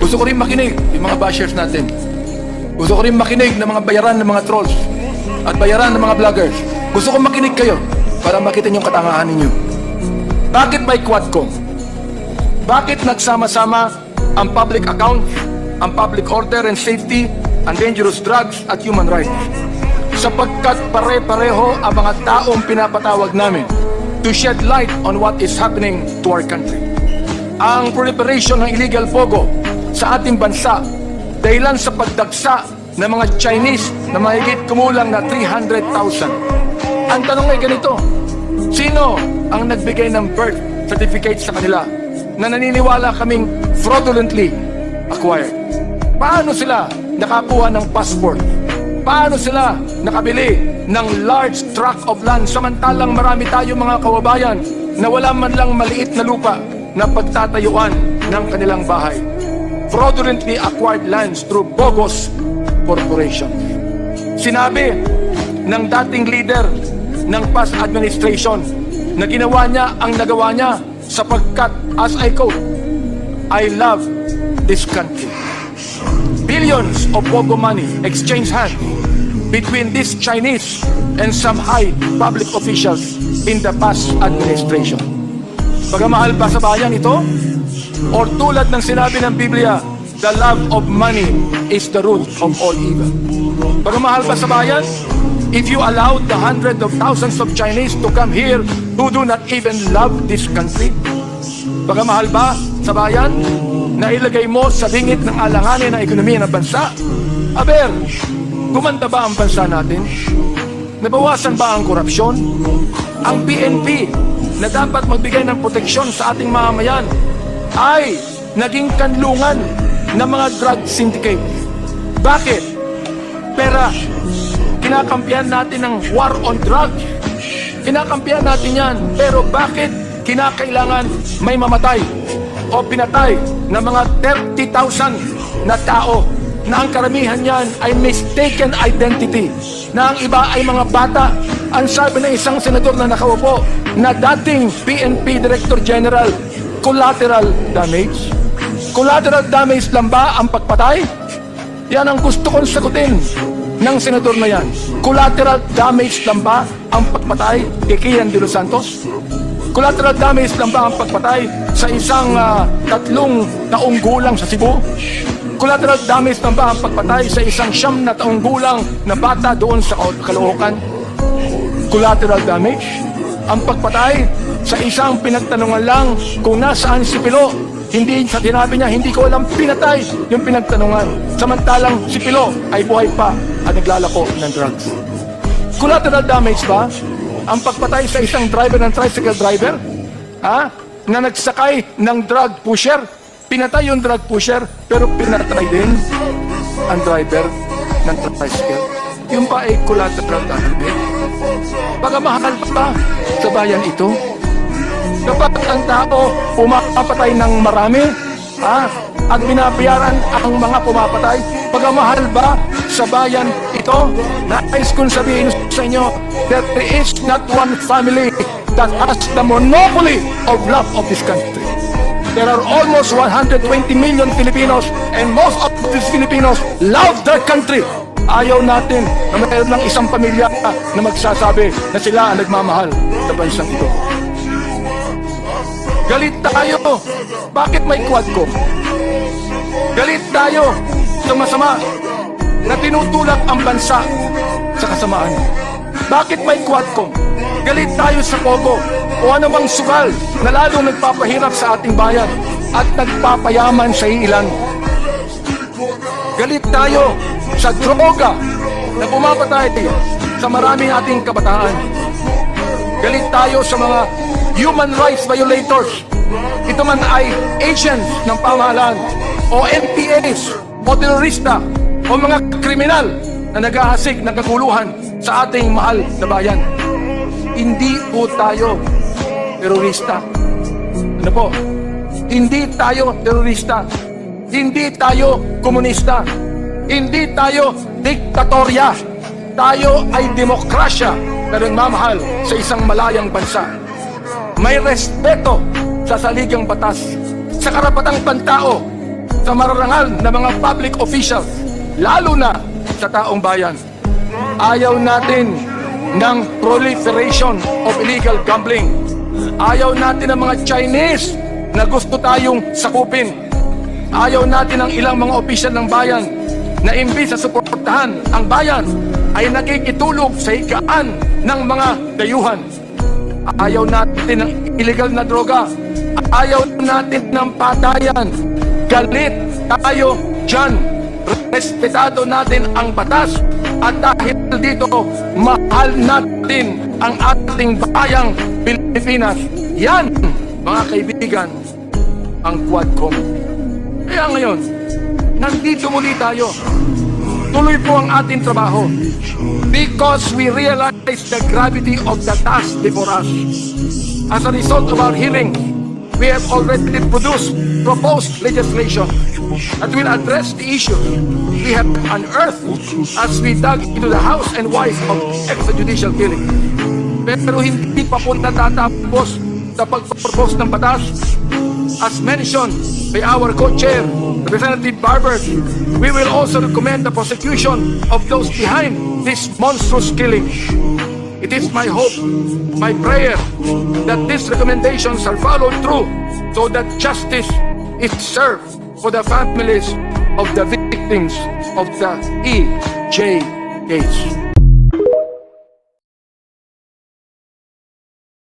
Gusto ko rin makinig yung mga bashers natin. Gusto ko rin makinig ng mga bayaran ng mga trolls at bayaran ng mga vloggers. Gusto ko makinig kayo para makita yung katangahan ninyo. Bakit may Quadcom? Bakit nagsama-sama ang public account, ang public order and safety, ang dangerous drugs at human rights? Sapagkat pare-pareho ang mga taong pinapatawag namin to shed light on what is happening to our country. Ang proliferation ng illegal pogo sa ating bansa dahilan sa pagdagsa ng mga Chinese na mahigit kumulang na 300,000. Ang tanong ay ganito, sino ang nagbigay ng birth certificate sa kanila na naniniwala kaming fraudulently acquired? Paano sila nakakuha ng passport? Paano sila nakabili ng large tract of land samantalang marami tayong mga kababayan na wala man lang maliit na lupa na pagtatayuan ng kanilang bahay? Fraudulently acquired lands through bogus corporations. Sinabi ng dating leader ng past administration na ginawa niya ang nagawa niya sapagkat, as I quote, I love this country. Billions of pogo money exchanged hands between these Chinese and some high public officials in the past administration. Pagmamahal ba sa bayan ito? Or tulad ng sinabi ng Biblia, the love of money is the root of all evil. Pagmamahal ba sa bayan? If you allow the hundreds of thousands of Chinese to come here who do not even love this country? Pagmamahal ba sa bayan na ilagay mo sa bingit ng alanganin ng ekonomiya ng bansa? Aber, gumanda ba ang bansa natin? Nabawasan ba ang korupsyon? Ang PNP na dapat magbigay ng proteksyon sa ating mamamayan ay naging kanlungan ng mga drug syndicate. Bakit? Pera. Kinakampihan natin ng war on drugs. Kinakampihan natin yan. Pero bakit kinakailangan may mamatay o pinatay ng mga 30,000 na tao na ang karamihan yan ay mistaken identity, na ang iba ay mga bata? Ang sabi ng isang senador na nakaupo na dating PNP Director General, collateral damage? Collateral damage lang ba ang pagpatay? Yan ang gusto kong sagutin ng senador na yan. Collateral damage lang ba ang pagpatay kay Kian de los Santos? Collateral damage lang ba ang pagpatay sa isang 3 taong gulang sa Cebu? Collateral damage lang ba ang pagpatay sa isang 9 taong gulang na bata doon sa Caloocan? Collateral damage ang pagpatay sa isang pinagtanungan lang kung nasaan si Pilo. Hindi sa sinabi niya, hindi ko alam, pinatay yung pinagtanungan. Samantalang si Pilo ay buhay pa at naglalako ng drugs. Collateral damage ba ang pagpatay sa isang driver ng tricycle driver? Na nagsakay ng drug pusher? Pinatay yung drug pusher, pero pinatay din ang driver ng tricycle. Yung ba ay collateral damage? Pagmamahal pa sa bayan ito? Kapag ang tao pumapatay ng marami, at binabayaran ang mga pumapatay, pagmamahal ba sa bayan ito? Nais kong sabihin sa inyo, there is not one family that has the monopoly of love of this country. There are almost 120 million Filipinos, and most of these Filipinos love their country. Ayaw natin na mayroon lang isang pamilya na magsasabi na sila ang nagmamahal sa bansang ito. Galit tayo. Bakit may Quadcom? Galit tayo sa masama na tinutulak ang bansa sa kasamaan. Bakit may Quadcom? Galit tayo sa pogo o anumang sugal na lalong nagpapahirap sa ating bayan at nagpapayaman sa ilan. Galit tayo sa droga na pumapatay sa maraming ating kabataan. Galit tayo sa mga human rights violators. Ito man ay agents ng pamahalaan o NPAs o terorista o mga kriminal na naghahasik ng kaguluhan sa ating mahal na bayan. Hindi po tayo terorista. Ano po? Hindi tayo terorista. Hindi tayo komunista. Hindi tayo diktatorya. Tayo ay demokrasya na nagmamahal sa isang malayang bansa. May respeto sa saligang batas, sa karapatang pantao, sa mararangal na mga public officials, lalo na sa taong bayan. Ayaw natin ng proliferation of illegal gambling. Ayaw natin ng mga Chinese na gusto tayong sakupin. Ayaw natin ng ilang mga opisyal ng bayan na imbis na suportahan ang bayan ay nakikitulog sa higaan ng mga dayuhan. Ayaw natin ng illegal na droga. Ayaw natin ng patayan. Galit tayo dyan. Respetado natin ang batas. At dahil dito, mahal natin ang ating bayang Pilipinas. Yan, mga kaibigan, ang Quadcom. Kaya ngayon, nandito muli tayo. Tuloy po ang ating trabaho because we realize the gravity of the task before us. As a result of our hearing, we have already proposed legislation that will address the issues we have unearthed as we dug into the house and wife of extrajudicial killing. Pero hindi pa po natatapos sa pag-propose ng batas. As mentioned by our co-chair, Representative Barber, we will also recommend the prosecution of those behind this monstrous killing. It is my hope, my prayer, that these recommendations are followed through so that justice is served for the families of the victims of the EJ case.